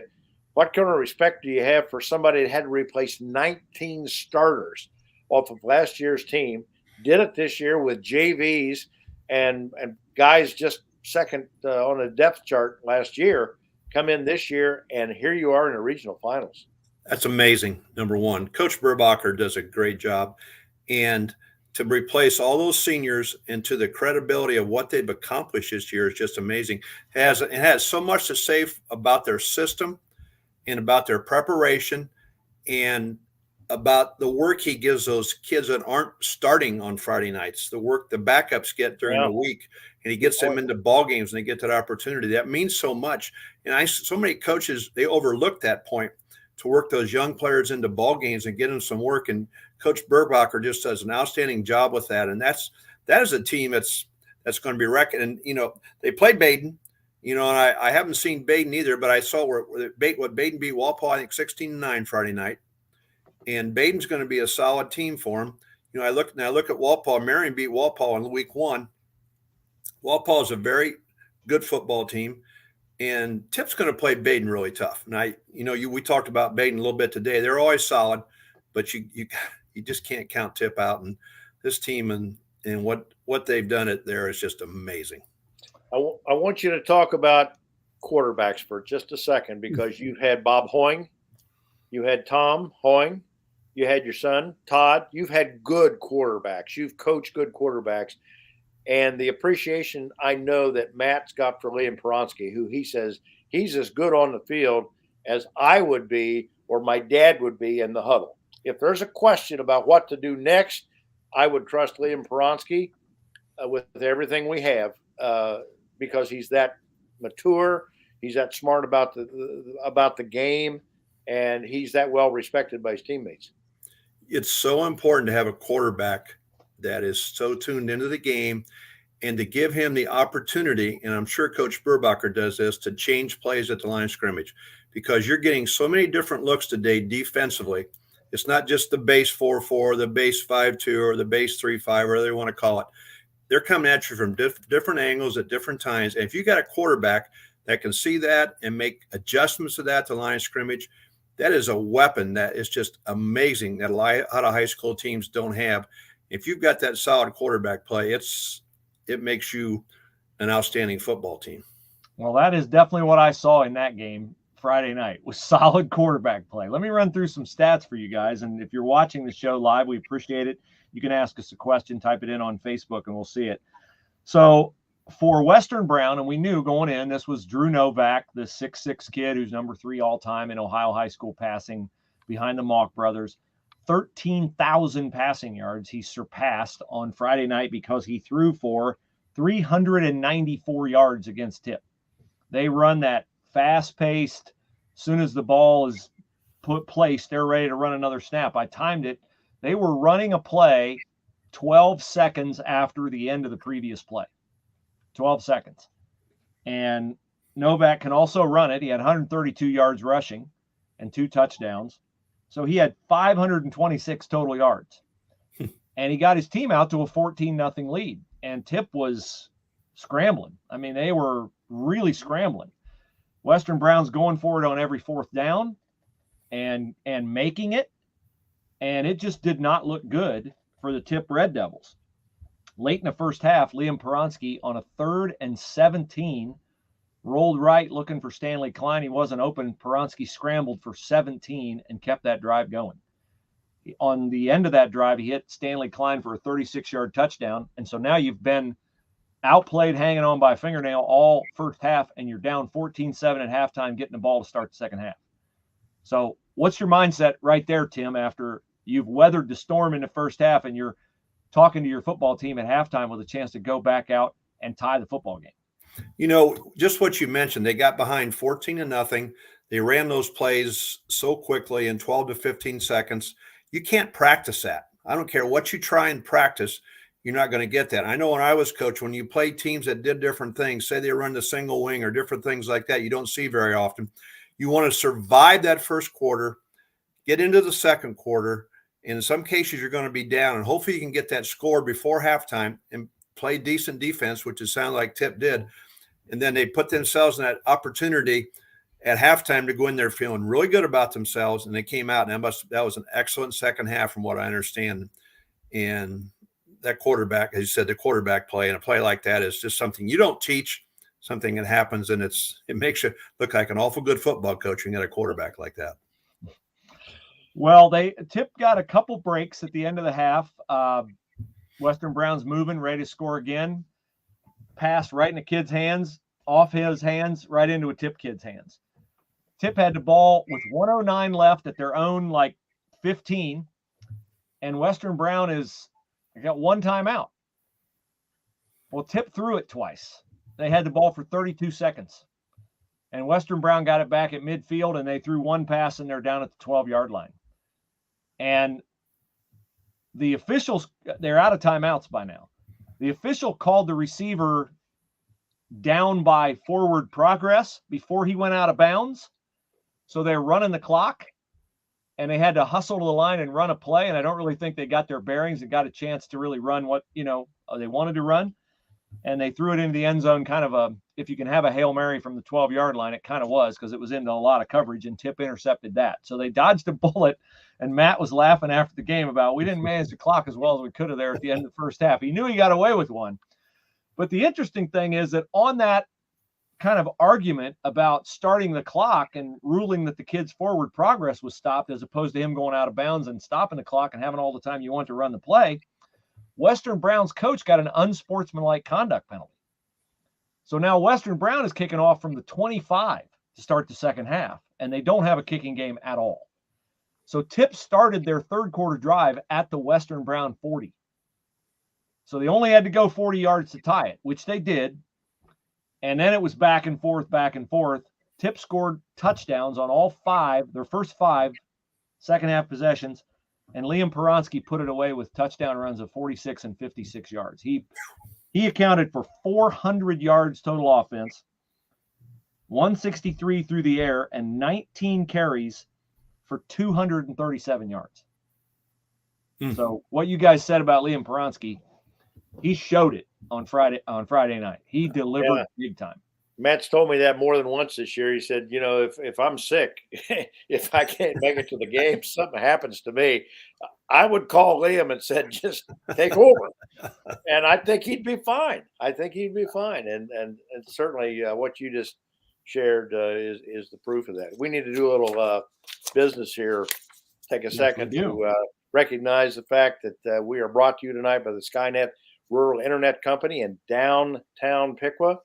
What kind of respect do you have for somebody that had to replace 19 starters off of last year's team, did it this year with JVs and guys just second on a depth chart last year, come in this year, and here you are in the regional finals. That's amazing, number one. Coach Burbacher does a great job. And to replace all those seniors and to the credibility of what they've accomplished this year is just amazing. It has so much to say about their system and about their preparation and about the work he gives those kids that aren't starting on Friday nights, the work the backups get during the week, and he gets them into ball games and they get that opportunity. That means so much. And so many coaches, they overlook that point to work those young players into ball games and get them some work. And Coach Burbacher just does an outstanding job with that. And that is a team that's going to be reckoned. And, they played Baden, and I haven't seen Baden either, but I saw what Baden beat Walpole, I think 16-9 Friday night. And Baden's going to be a solid team for him. I look at Walpole. Marion beat Walpole in week 1. Walpole is a very good football team, and Tip's going to play Baden really tough. And we talked about Baden a little bit today. They're always solid, but you just can't count Tip out. And this team and what they've done there is just amazing. I want you to talk about quarterbacks for just a second, because you've had Bob Hoying. You had Tom Hoying. You had your son, Todd. You've had good quarterbacks. You've coached good quarterbacks. And the appreciation I know that Matt's got for Liam Peronsky, who he says he's as good on the field as I would be or my dad would be in the huddle. If there's a question about what to do next, I would trust Liam Peronsky with everything we have because he's that mature. He's that smart about the game, and he's that well respected by his teammates. It's so important to have a quarterback that is so tuned into the game and to give him the opportunity, and I'm sure Coach Burbacher does this, to change plays at the line of scrimmage, because you're getting so many different looks today defensively. It's not just the base 4-4, the base 5-2, or the base 3-5, whatever they want to call it. They're coming at you from different angles at different times. And if you got a quarterback that can see that and make adjustments to that to line of scrimmage, that is a weapon that is just amazing that a lot of high school teams don't have. If you've got that solid quarterback play, it makes you an outstanding football team. Well, that is definitely what I saw in that game Friday night, was solid quarterback play. Let me run through some stats for you guys. And if you're watching the show live, we appreciate it. You can ask us a question, type it in on Facebook, and we'll see it. So for Western Brown, and we knew going in, this was Drew Novak, the 6'6" kid who's number 3 all-time in Ohio high school passing behind the Mock brothers. 13,000 passing yards he surpassed on Friday night because he threw for 394 yards against Tip. They run that fast-paced, soon as the ball is placed, they're ready to run another snap. I timed it. They were running a play 12 seconds after the end of the previous play. 12 seconds. And Novak can also run it. He had 132 yards rushing and 2 touchdowns. So he had 526 total yards. And he got his team out to a 14-0 lead. And Tip was scrambling. I mean, they were really scrambling. Western Brown's going for it on every 4th down and making it. And it just did not look good for the Tip Red Devils. Late in the first half, Liam Peronsky on a 3rd and 17 rolled right looking for Stanley Klein. He wasn't open. Peronsky scrambled for 17 and kept that drive going. On the end of that drive, he hit Stanley Klein for a 36-yard touchdown. And so now you've been outplayed, hanging on by a fingernail all first half, and you're down 14-7 at halftime, getting the ball to start the second half. So what's your mindset right there, Tim, after you've weathered the storm in the first half and you're talking to your football team at halftime with a chance to go back out and tie the football game? You know, just what you mentioned, they got behind 14-0. They ran those plays so quickly in 12 to 15 seconds. You can't practice that. I don't care what you try and practice, you're not going to get that. I know when I was coach, when you play teams that did different things, say they run the single wing or different things like that, you don't see very often. You want to survive that first quarter, get into the second quarter. In some cases, you're going to be down, and hopefully you can get that score before halftime and play decent defense, which it sounded like Tip did. And then they put themselves in that opportunity at halftime to go in there feeling really good about themselves, and they came out, and that was an excellent second half from what I understand. And that quarterback, as you said, the quarterback play, and a play like that is just something you don't teach, something that happens, and it makes you look like an awful good football coach when you get a quarterback like that. Well, Tip got a couple breaks at the end of the half. Western Brown's moving, ready to score again. Pass right in the kid's hands, off his hands, right into a Tip kid's hands. Tip had the ball with 1:09 left at their own 15, and Western Brown got one timeout. Well, Tip threw it twice. They had the ball for 32 seconds. And Western Brown got it back at midfield, and they threw one pass, and they're down at the 12-yard line. And the officials, they're out of timeouts by now. The official called the receiver down by forward progress before he went out of bounds. So they're running the clock, and they had to hustle to the line and run a play. And I don't really think they got their bearings and got a chance to really run what, they wanted to run. And they threw it into the end zone, kind of if you can have a Hail Mary from the 12-yard line, it kind of was, because it was into a lot of coverage, and Tip intercepted that. So they dodged a bullet, and Matt was laughing after the game about, we didn't manage the clock as well as we could have there at the end of the first half. He knew he got away with one. But the interesting thing is that on that kind of argument about starting the clock and ruling that the kid's forward progress was stopped as opposed to him going out of bounds and stopping the clock and having all the time you want to run the play, Western Brown's coach got an unsportsmanlike conduct penalty. So now Western Brown is kicking off from the 25 to start the second half, and they don't have a kicking game at all. So Tip started their third quarter drive at the Western Brown 40. So they only had to go 40 yards to tie it, which they did. And then it was back and forth, back and forth. Tip scored touchdowns on all five, their first 5 second half possessions. And Liam Peronsky put it away with touchdown runs of 46 and 56 yards. He accounted for 400 yards total offense, 163 through the air, and 19 carries for 237 yards. So what you guys said about Liam Peronsky, he showed it on Friday night. He delivered big time. Matt's told me that more than once this year. He said, you know, if I'm sick, if I can't make it to the game, something happens to me, I would call Liam and said, just take over. And I think he'd be fine. And certainly what you just shared is the proof of that. We need to do a little business here. Take a second to recognize the fact that we are brought to you tonight by the Skynet Rural Internet Company in downtown Piqua.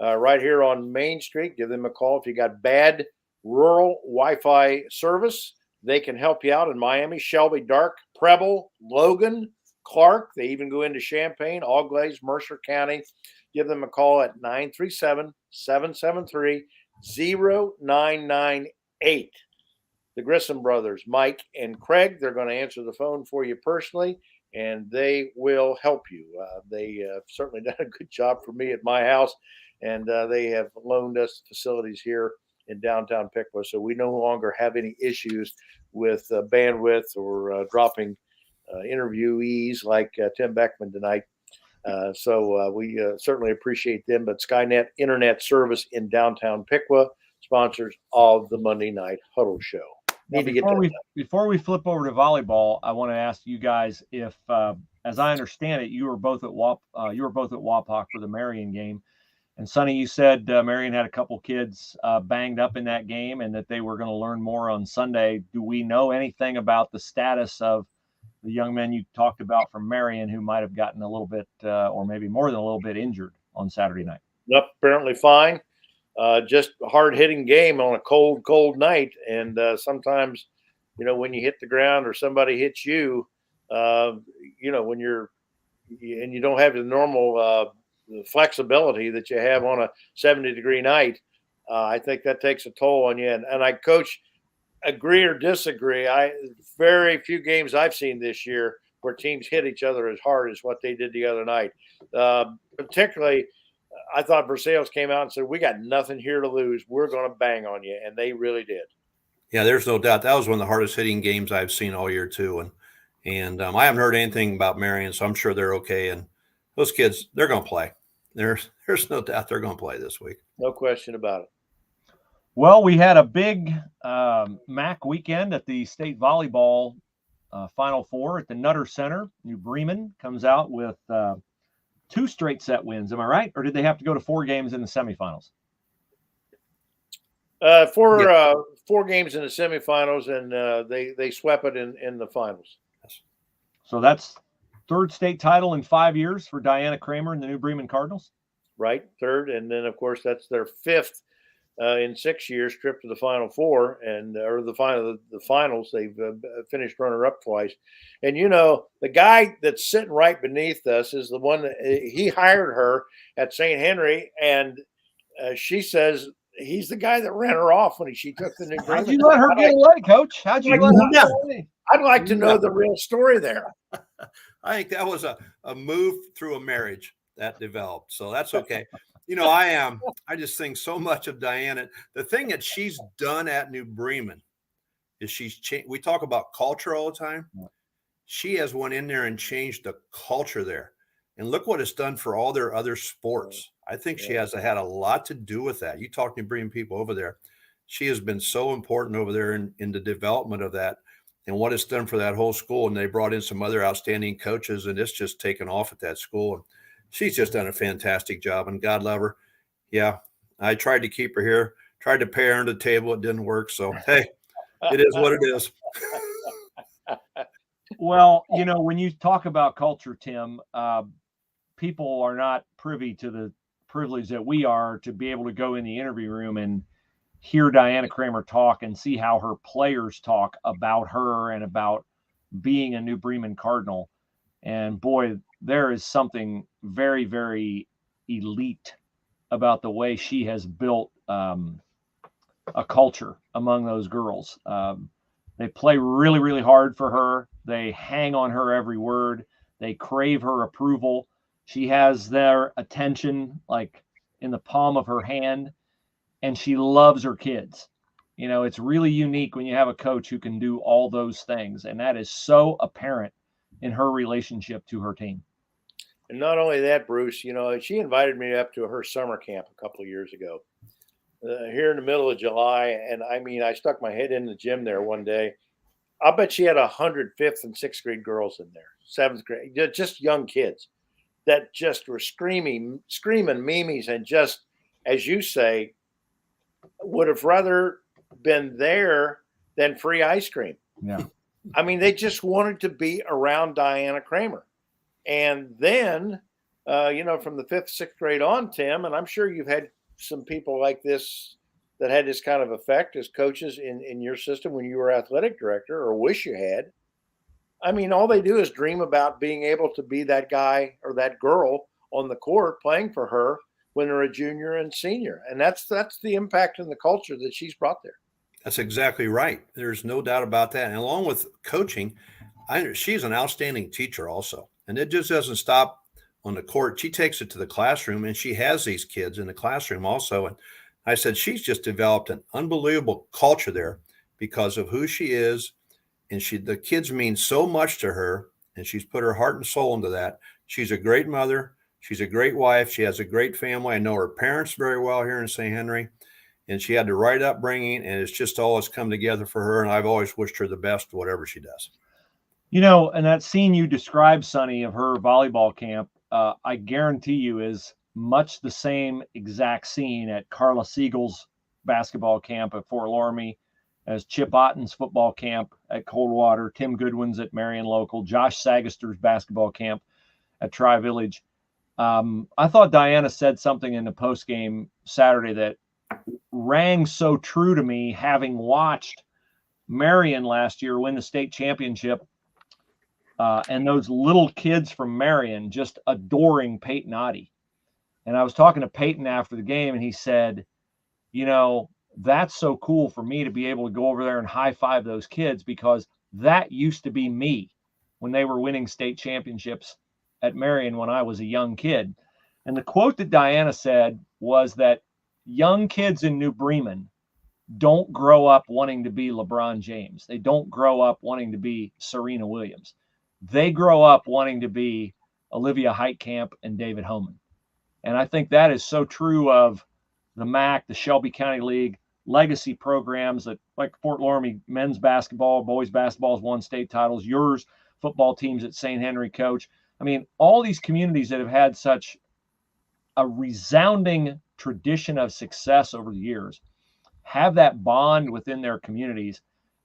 Right here on Main Street. Give them a call if you got bad rural Wi-Fi service. They can help you out in Miami, Shelby, Dark, Preble, Logan, Clark. They even go into Champaign, Auglaize, Mercer County. Give them a call at 937-773-0998. The Grissom brothers, Mike and Craig, they're going to answer the phone for you personally, and they will help you. They certainly done a good job for me at my house. And they have loaned us facilities here in downtown Piqua, so we no longer have any issues with bandwidth or dropping interviewees like Tim Boeckman tonight. So we certainly appreciate them. But Skynet Internet Service in downtown Piqua, sponsors of the Monday Night Huddle Show. Now, before we flip over to volleyball, I want to ask you guys if, as I understand it, you were both at Wapak for the Marion game. And Sonny, you said Marion had a couple kids banged up in that game and that they were going to learn more on Sunday. Do we know anything about the status of the young men you talked about from Marion who might have gotten a little bit or maybe more than a little bit injured on Saturday night? Nope, apparently fine. Just a hard-hitting game on a cold night. And sometimes, you know, when you hit the ground or somebody hits you, you know, when you don't have the normal the flexibility that you have on a 70-degree night, I think that takes a toll on you. And I, Coach, agree or disagree. Very few games I've seen this year where teams hit each other as hard as what they did the other night. Particularly, I thought Versailles came out and said, we got nothing here to lose. We're going to bang on you. And they really did. Yeah, there's no doubt. That was one of the hardest hitting games I've seen all year too. And I haven't heard anything about Marion, so I'm sure they're okay. And those kids, they're going to play. There's no doubt they're going to play this week. No question about it. Well, we had a big MAC weekend at the state volleyball Final Four at the Nutter Center. New Bremen comes out with 2 straight set wins. Am I right? Or did they have to go to 4 games in the semifinals? 4 games in the semifinals, and they swept it in the finals. So that's 3rd state title in 5 years for Diana Kramer and the New Bremen Cardinals. Right, 3rd, and then of course that's their 5th in 6 years trip to the Final Four, and or the finals. They've finished runner-up twice. And you know, the guy that's sitting right beneath us is the one that he hired her at St. Henry, and she says he's the guy that ran her off when she took the New Bremen. How'd you let her get away, Coach? How'd you let her get away? I'd like to know the real story there. I think that was a move through a marriage that developed. So that's okay. You know, I just think so much of Diana. The thing that she's done at New Bremen is she's changed. We talk about culture all the time. She has went in there and changed the culture there. And look what it's done for all their other sports. I think she has had a lot to do with that. You talk to Bremen people over there. She has been so important over there in the development of that. And what it's done for that whole school. And they brought in some other outstanding coaches, and it's just taken off at that school. And she's just done a fantastic job, and God love her. Yeah, I tried to keep her here, tried to pay her under the table. It didn't work. So, hey, it is what it is. Well, when you talk about culture, Tim, people are not privy to the privilege that we are to be able to go in the interview room and hear Diana Kramer talk and see how her players talk about her and about being a New Bremen Cardinal. And boy, there is something very, very elite about the way she has built a culture among those girls. They play really, really hard for her. They hang on her every word. They crave her approval. She has their attention like in the palm of her hand, and she loves her kids. It's really unique when you have a coach who can do all those things, and that is so apparent in her relationship to her team. And not only that, Bruce, she invited me up to her summer camp a couple of years ago. Here in the middle of July. And I stuck my head in the gym there one day. I'll bet she had 100 5th and 6th grade girls in there, 7th grade, just young kids that just were screaming memes, and just, as you say, would have rather been there than free ice cream. Yeah. They just wanted to be around Diana Kramer. And then, from the 5th, 6th grade on, Tim, and I'm sure you've had some people like this that had this kind of effect as coaches in your system when you were athletic director, or wish you had. All they do is dream about being able to be that guy or that girl on the court playing for her when they're a junior and senior. And that's the impact and the culture that she's brought there. That's exactly right. There's no doubt about that. And along with coaching, she's an outstanding teacher also. And it just doesn't stop on the court. She takes it to the classroom, and she has these kids in the classroom also. And I said, she's just developed an unbelievable culture there because of who she is. And the kids mean so much to her, and she's put her heart and soul into that. She's a great mother. She's a great wife. She has a great family. I know her parents very well here in St. Henry, and she had the right upbringing, and it's just all has come together for her. And I've always wished her the best, whatever she does. And that scene you described, Sonny, of her volleyball camp, I guarantee you is much the same exact scene at Carla Siegel's basketball camp at Fort Loramie, as Chip Otten's football camp at Coldwater, Tim Goodwin's at Marion Local, Josh Sagister's basketball camp at Tri-Village. I thought Diana said something in the postgame Saturday that rang so true to me, having watched Marion last year win the state championship, and those little kids from Marion just adoring Peyton Oddie. And I was talking to Peyton after the game, and he said, that's so cool for me to be able to go over there and high five those kids, because that used to be me when they were winning state championships at Marion when I was a young kid. And the quote that Diana said was that young kids in New Bremen don't grow up wanting to be LeBron James. They don't grow up wanting to be Serena Williams. They grow up wanting to be Olivia Heitkamp and David Homan. And I think that is so true of the MAC, the Shelby County League, legacy programs that, like Fort Loramie men's basketball, boys basketball has won state titles, yours football teams at St. Henry, Coach. All these communities that have had such a resounding tradition of success over the years have that bond within their communities,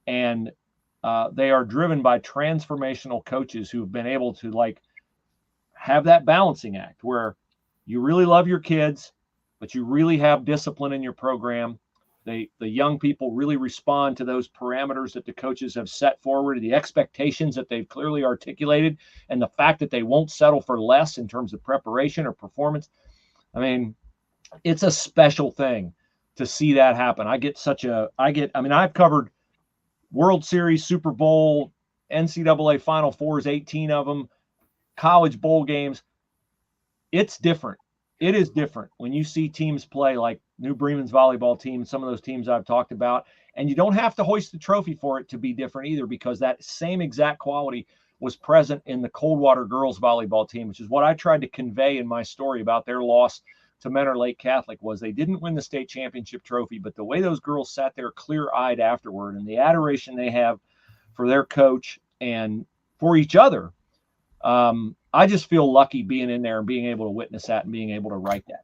and they are driven by transformational coaches who have been able to have that balancing act where you really love your kids, but you really have discipline in your program. The young people really respond to those parameters that the coaches have set forward, the expectations that they've clearly articulated, and the fact that they won't settle for less in terms of preparation or performance. It's a special thing to see that happen. I've covered World Series, Super Bowl, NCAA Final Fours, 18 of them, college bowl games. It's different. It is different when you see teams play like New Bremen's volleyball team, some of those teams I've talked about, and you don't have to hoist the trophy for it to be different either, because that same exact quality was present in the Coldwater girls volleyball team, which is what I tried to convey in my story about their loss to Mentor Lake Catholic. Was they didn't win the state championship trophy, but the way those girls sat there clear-eyed afterward and the adoration they have for their coach and for each other, I just feel lucky being in there and being able to witness that and being able to write that.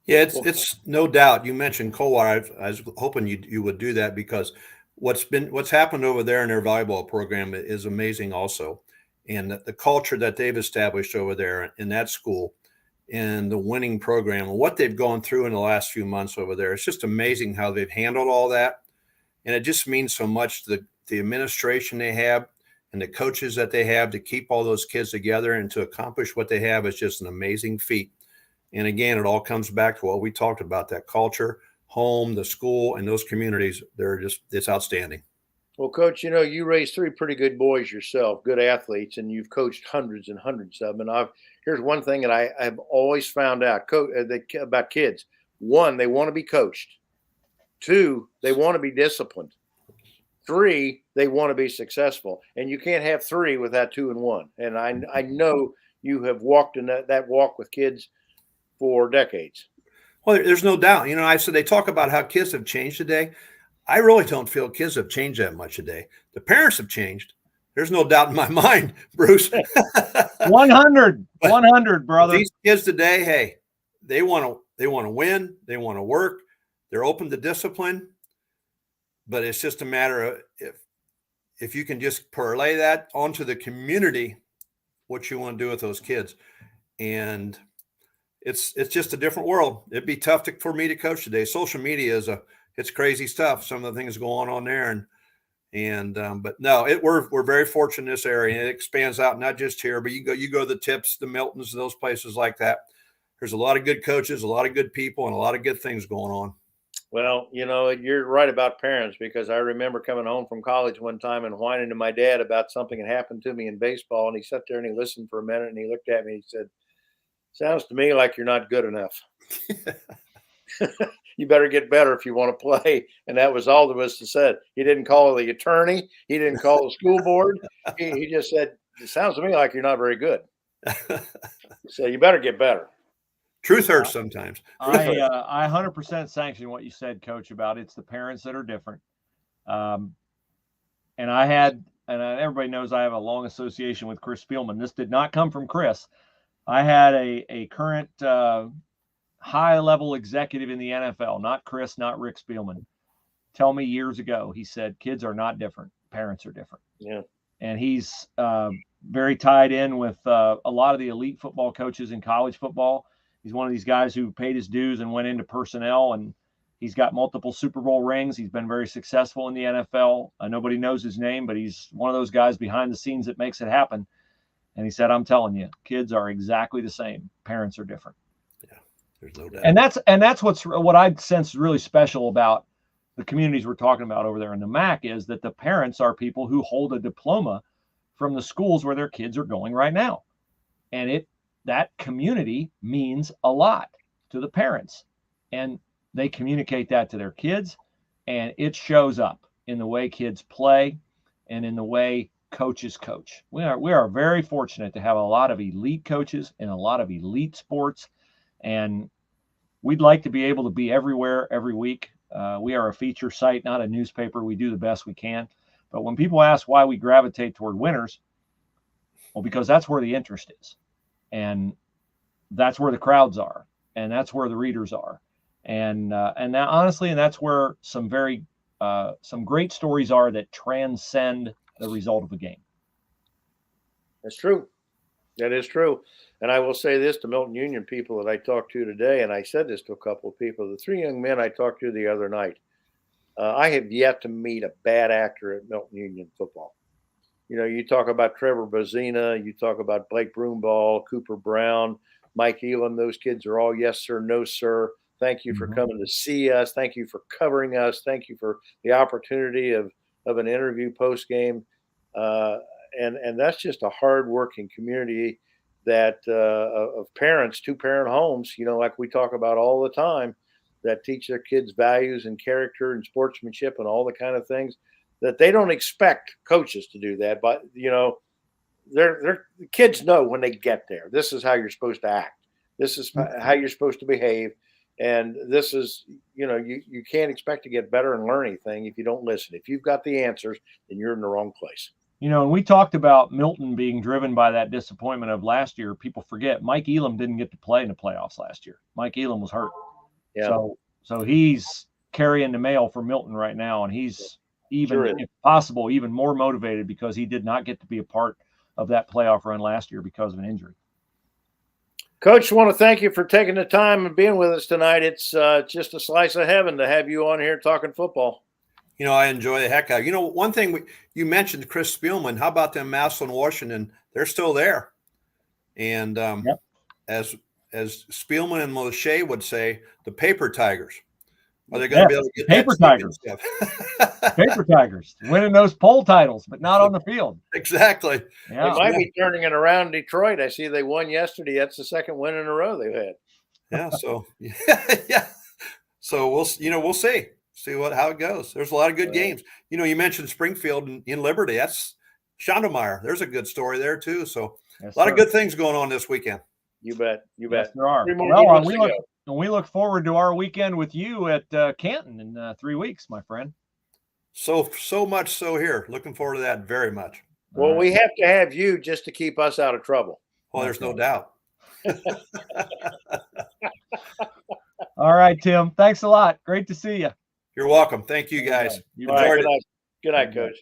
Yeah, it's no doubt. You mentioned Coldwater. I was hoping you would do that because what's happened over there in their volleyball program is amazing also, and the culture that they've established over there in that school, and the winning program and what they've gone through in the last few months over there. It's just amazing how they've handled all that, and it just means so much to the administration they have and the coaches that they have to keep all those kids together and to accomplish what they have is just an amazing feat. And again, it all comes back to what we talked about, that culture, home, the school, and those communities. It's outstanding. Well, Coach, you raised three pretty good boys yourself, good athletes, and you've coached hundreds and hundreds of them. And here's one thing that I've always found out about kids. One, they want to be coached. Two, they want to be disciplined. Three, they want to be successful. And you can't have three without two and one. And I know you have walked in that walk with kids for decades. Well, there's no doubt. I said they talk about how kids have changed today. I really don't feel kids have changed that much today. The parents have changed. There's no doubt in my mind, Bruce. 100, brother. These kids today, hey, they want to win. They want to work. They're open to discipline. But it's just a matter of if you can just parlay that onto the community, what you want to do with those kids. And it's just a different world. It'd be tough for me to coach today. Social media it's crazy stuff. Some of the things going on there, but no, we're very fortunate in this area, and it expands out not just here, but you go to the Tips, the Miltons, those places like that. There's a lot of good coaches, a lot of good people, and a lot of good things going on. Well, you're right about parents, because I remember coming home from college one time and whining to my dad about something that happened to me in baseball, and he sat there and he listened for a minute and he looked at me and he said, "Sounds to me like you're not good enough. You better get better if you want to play." And that was all there was to say. He didn't call the attorney. He didn't call the school board. He just said, "It sounds to me like you're not very good. So you better get better." Truth hurts sometimes. I 100% sanction what you said, Coach, about it's the parents that are different. And everybody knows I have a long association with Chris Spielman. This did not come from Chris. I had a current high-level executive in the NFL, not Chris, not Rick Spielman, tell me years ago, he said, kids are not different. Parents are different. Yeah. And he's very tied in with a lot of the elite football coaches in college football. He's one of these guys who paid his dues and went into personnel, and he's got multiple Super Bowl rings. He's been very successful in the NFL. Nobody knows his name, but he's one of those guys behind the scenes that makes it happen. And he said, "I'm telling you, kids are exactly the same. Parents are different." Yeah, there's no doubt. And that's what I sense really special about the communities we're talking about over there in the MAC is that the parents are people who hold a diploma from the schools where their kids are going right now. And that community means a lot to the parents, and they communicate that to their kids, and it shows up in the way kids play and in the way coaches coach. We are very fortunate to have a lot of elite coaches in a lot of elite sports, and we'd like to be able to be everywhere every week. We are a feature site, not a newspaper. We do the best we can. But when people ask why we gravitate toward winners, well, because that's where the interest is. And that's where the crowds are. And that's where the readers are. And now, honestly, and that's where some great stories are that transcend the result of a game. That's true. That is true. And I will say this to Milton Union people that I talked to today, and I said this to a couple of people, the three young men I talked to the other night, I have yet to meet a bad actor at Milton Union football. You talk about Trevor Bozina, you talk about Blake Broomball, Cooper Brown, Mike Elam. Those kids are all yes, sir, no, sir. Thank you for coming to see us. Thank you for covering us. Thank you for the opportunity of an interview post game. And that's just a hardworking community that of parents, two-parent homes, like we talk about all the time, that teach their kids values and character and sportsmanship and all the kind of things that they don't expect coaches to do that. But, the kids know when they get there, this is how you're supposed to act. This is how you're supposed to behave. And this is, you can't expect to get better and learn anything if you don't listen. If you've got the answers, then you're in the wrong place. And we talked about Milton being driven by that disappointment of last year. People forget Mike Elam didn't get to play in the playoffs last year. Mike Elam was hurt. Yeah. So he's carrying the mail for Milton right now, and he's even, Sure is. if possible, even more motivated because he did not get to be a part of that playoff run last year because of an injury. Coach, I want to thank you for taking the time and being with us tonight. It's just a slice of heaven to have you on here talking football. You know, I enjoy the heck out. You know, one thing you mentioned, Chris Spielman. How about them Massillon, Washington? They're still there. And Yep. as Spielman and Moshe would say, the paper tigers. Are they going to be able to get paper tigers? Paper tigers winning those poll titles, but not on the field. Exactly. Yeah. They might be turning it around in Detroit. I see they won yesterday. That's the second win in a row they've had. Yeah. So yeah. So we'll see how it goes. There's a lot of good games. You know, you mentioned Springfield in Liberty. That's Schondemeyer. There's a good story there too. So yes, a lot of good things going on this weekend. You bet. You yes, bet. there are. Well, we look forward to our weekend with you at Canton in 3 weeks, my friend. So much so here. Looking forward to that very much. Well, we have to have you just to keep us out of trouble. Well, there's no doubt. All right, Tim. Thanks a lot. Great to see you. You're welcome. Thank you, guys. You enjoyed it. Good night, Coach.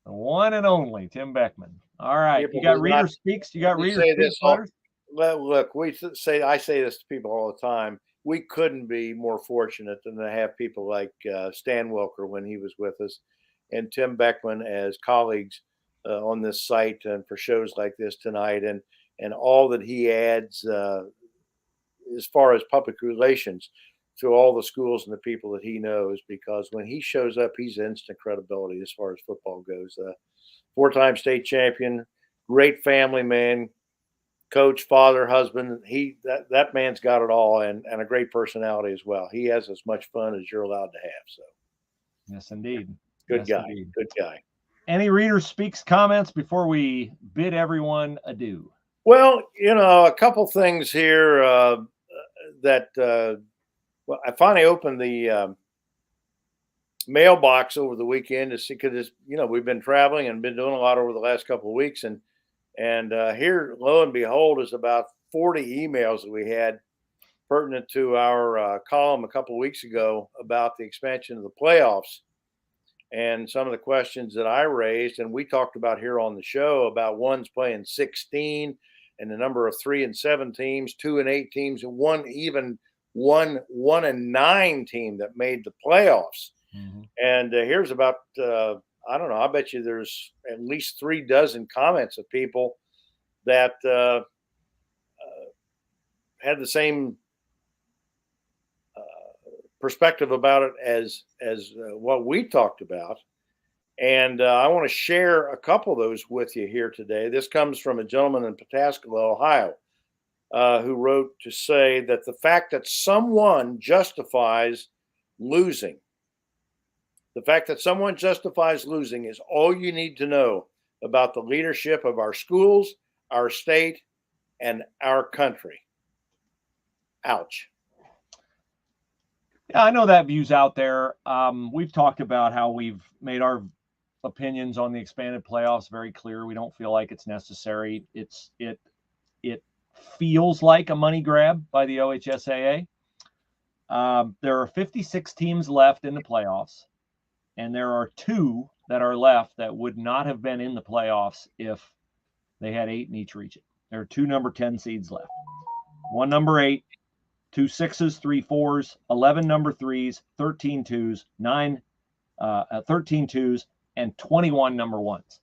The one and only Tim Boeckman. All right. You got Reader Speaks? You got Reader Speaks letters? Look, I say this to people all the time. We couldn't be more fortunate than to have people like Stan Wilker when he was with us, and Tim Boeckman as colleagues on this site and for shows like this tonight, and all that he adds as far as public relations to all the schools and the people that he knows. Because when he shows up, he's instant credibility as far as football goes. 4-time state champion, great family man. Coach, father, husband, that man's got it all, and a great personality as well. He has as much fun as you're allowed to have. So, yes, indeed. Good guy. Any Reader Speaks comments before we bid everyone adieu? Well, a couple things here that I finally opened the mailbox over the weekend to see, because we've been traveling and been doing a lot over the last couple of weeks, and here, lo and behold, is about 40 emails that we had pertinent to our column a couple of weeks ago about the expansion of the playoffs and some of the questions that I raised. And we talked about here on the show about one's playing 16 and the number of 3 and 7 teams, 2 and 8 teams, and one and 9 team that made the playoffs. Mm-hmm. And here's about I don't know. I bet you there's at least 3 dozen comments of people that had the same perspective about it as what we talked about. And I want to share a couple of those with you here today. This comes from a gentleman in Pataskala, Ohio, who wrote to say that the fact that someone justifies losing is all you need to know about the leadership of our schools, our state, and our country. Ouch. Yeah, I know that view's out there. We've talked about how we've made our opinions on the expanded playoffs very clear. We don't feel like it's necessary. It feels like a money grab by the OHSAA. There are 56 teams left in the playoffs. And there are 2 that are left that would not have been in the playoffs if they had 8 in each region. There are 2 number 10 seeds left. 1 number 8, 2 6s, 3 4s, 11 number 3s, 13 2s, 13 2s, and 21 number 1s.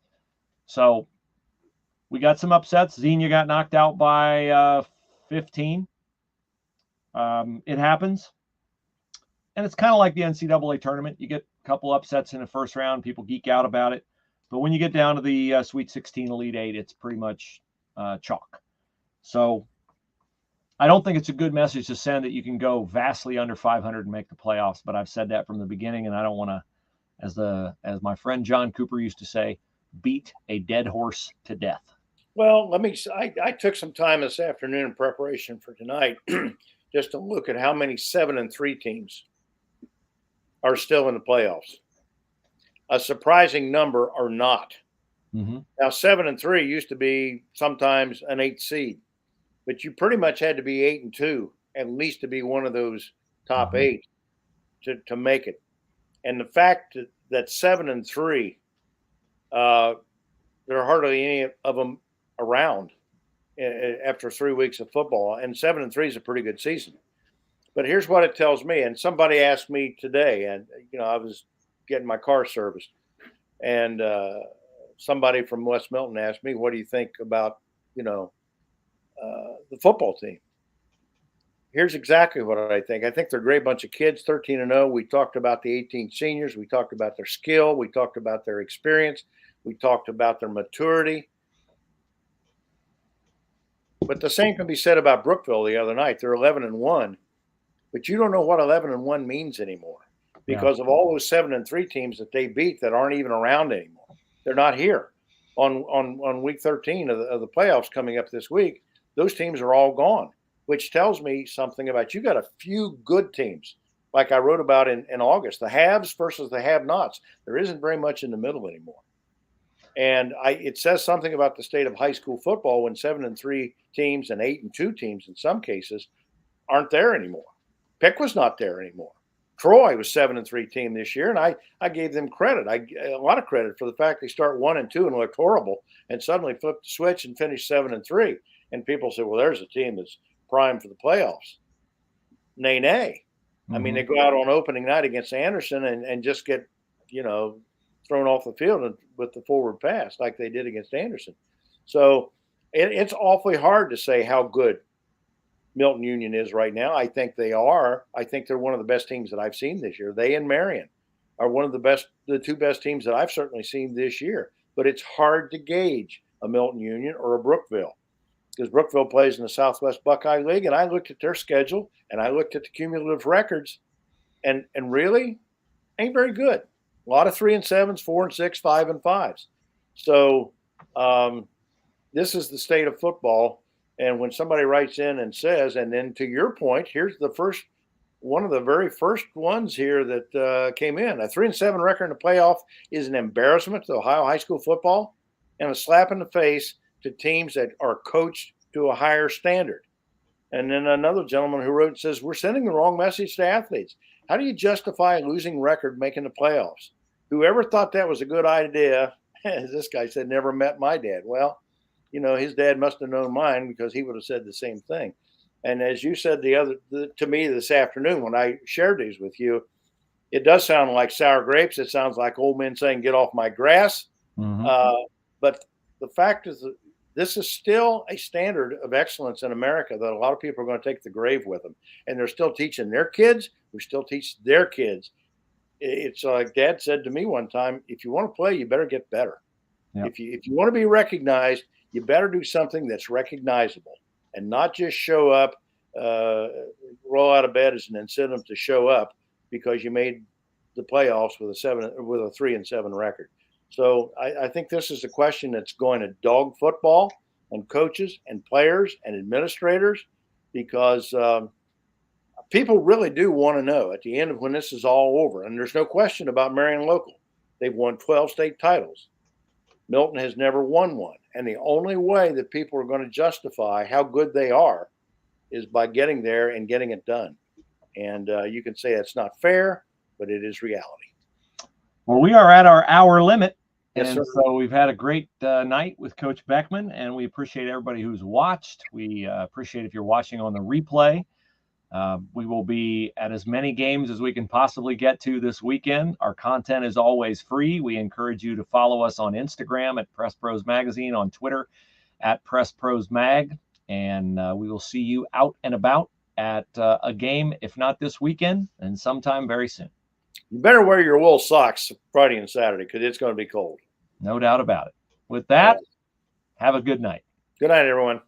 So we got some upsets. Xenia got knocked out by 15. It happens. And it's kind of like the NCAA tournament. You get a couple upsets in the first round. People geek out about it. But when you get down to the Sweet 16, Elite 8, it's pretty much chalk. So I don't think it's a good message to send that you can go vastly under 500 and make the playoffs. But I've said that from the beginning, and I don't want to, as my friend John Cooper used to say, beat a dead horse to death. Well, I took some time this afternoon in preparation for tonight just to look at how many 7-3 teams are still in the playoffs. A surprising number are not. Mm-hmm. Now, 7-3 used to be sometimes an 8 seed, but you pretty much had to be 8-2 at least to be one of those top 8 to make it. And the fact that 7-3, there are hardly any of them around after 3 weeks of football, and 7-3 is a pretty good season. But here's what it tells me. And somebody asked me today, and I was getting my car serviced, and somebody from West Milton asked me, "What do you think about the football team?" Here's exactly what I think. I think they're a great bunch of kids, 13-0. We talked about the 18 seniors. We talked about their skill. We talked about their experience. We talked about their maturity. But the same can be said about Brookville the other night. They're 11-1, but you don't know what 11-1 means anymore because of all those 7-3 teams that they beat that aren't even around anymore. They're not here on week 13 of the playoffs coming up this week. Those teams are all gone, which tells me something about you got a few good teams, like I wrote about in August, the haves versus the have-nots. There isn't very much in the middle anymore. And it says something about the state of high school football when 7-3 teams and 8-2 teams in some cases aren't there anymore. Pick was not there anymore. Troy was 7-3 team this year, and I gave them credit. A lot of credit for the fact they start 1-2 and looked horrible, and suddenly flipped the switch and finished 7-3. And people say, "Well, there's a team that's primed for the playoffs." Nay. Mm-hmm. I mean, they go out on opening night against Anderson and just get thrown off the field with the forward pass like they did against Anderson. So it's awfully hard to say how good Milton Union is right now. I think they are. I think they're one of the best teams that I've seen this year. They and Marion are one of the two best teams that I've certainly seen this year. But it's hard to gauge a Milton Union or a Brookville because Brookville plays in the Southwest Buckeye League, and I looked at their schedule and I looked at the cumulative records, and really ain't very good. A lot of 3-7s, 4-6, 5-5s. So this is the state of football. And when somebody writes in and says, and then to your point, here's one of the very first ones here that came in. A 3-7 record in the playoff is an embarrassment to Ohio high school football and a slap in the face to teams that are coached to a higher standard. And then another gentleman who wrote says, "We're sending the wrong message to athletes. How do you justify a losing record making the playoffs? Whoever thought that was a good idea," as this guy said, "never met my dad." Well, his dad must have known mine because he would have said the same thing. And as you said to me this afternoon when I shared these with you, it does sound like sour grapes. It sounds like old men saying, "Get off my grass." Mm-hmm. But the fact is that this is still a standard of excellence in America that a lot of people are going to take the grave with them. And they're still teaching their kids. We still teach their kids. It's like Dad said to me one time, if you want to play, you better get better. Yep. If you want to be recognized, you better do something that's recognizable and not just show up, roll out of bed as an incentive to show up because you made the playoffs with a 3-7 record. So I think this is a question that's going to dog football and coaches and players and administrators because people really do want to know at the end of when this is all over. And there's no question about Marion Local. They've won 12 state titles. Milton has never won one. And the only way that people are going to justify how good they are is by getting there and getting it done. And you can say it's not fair, but it is reality. Well, we are at our hour limit. Yes, and so we've had a great night with Coach Boeckman, and we appreciate everybody who's watched. We appreciate if you're watching on the replay. We will be at as many games as we can possibly get to this weekend. Our content is always free. We encourage you to follow us on Instagram at Press Pros Magazine, on Twitter at Press Pros Mag, and we will see you out and about at a game, if not this weekend, and sometime very soon. You better wear your wool socks Friday and Saturday because it's going to be cold. No doubt about it. With that, have a good night. Good night, everyone.